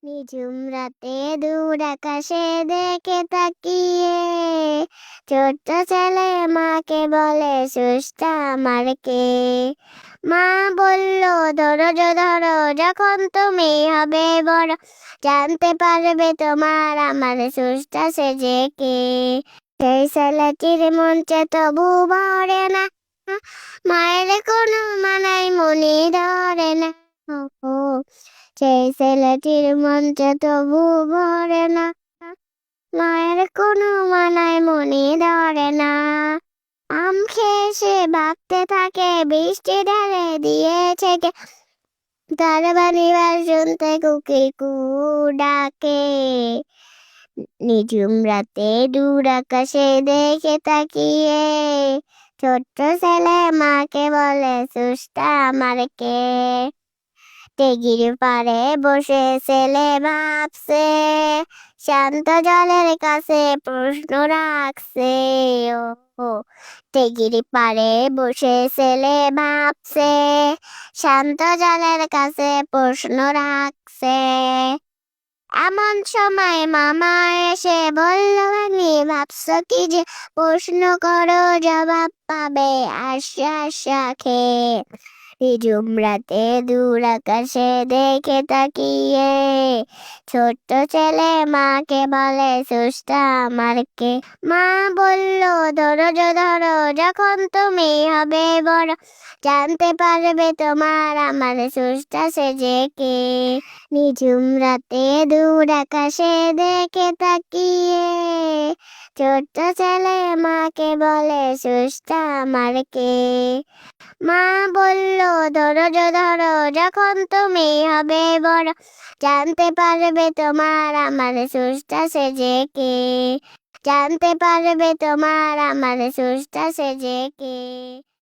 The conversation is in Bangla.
নিঝুম রাতে দূর আকাশে দেখে তাকিয়ে ছোট্ট ছেলে মাকে বলে সুষ্টা আমার কে। মা বলল ধৈর্য ধরো, যখন তুমি হবে বড় জানতে পারবে তোমার আমার সুষ্টা সেজে কে। সেই ছেলেটির মঞ্চে তবু ভরে না, মায়ের কোনো মানাই মনে ধরে না। ও সেই ছেলেটির মনটা তবু ভরে না, মায়ের কোনো মানায় মনে ধরে না। আম খেয়ে সে ভাবতে থাকে বৃষ্টি ঢেলে দিয়েছে কে। তার বাড়িবার শুনতে কুকি কু ডাকে। নিঝুম রাতে দূর আকাশে দেখে তাকিয়ে ছোট্ট ছেলে মাকে বলে সুষ্টা আমার কে। টেগির পাড়ে বসে ছেলে ভাবছে, শান্ত জলের কাছে প্রশ্ন রাখছে। ও টেগির পাড়ে বসে ছেলে ভাবছে, শান্ত জলের কাছে প্রশ্ন রাখছে। এমন সময় মামা এসে বলল, আমি ভাবছো কি যে প্রশ্ন করো জবাব পাবে আশা আশা খেয়ে। নিঝুম রাতে দূর আকাশে দেখে তাকিয়ে ছোট্ট ছেলে মাকে বলে সুষ্টা আমার কে। মা বলল ধৈর্য ধরো, যখন তুমি হবে বড় জানতে পারবে তোমার আমার সুষ্টা সেজে কে। নিঝুম রাতে দূর আকাশে দেখে তাকিয়ে ছোট্ট ছেলে মাকে বলে সুষ্টা আমার কে। মা বলল ধৈর্য ধরো, যখন তুমি হবে বড় জানতে পারবে তোমার আমার সুষ্টা সেজে কে। জানতে পারবে তোমার আমার সুষ্টা সেজে কে।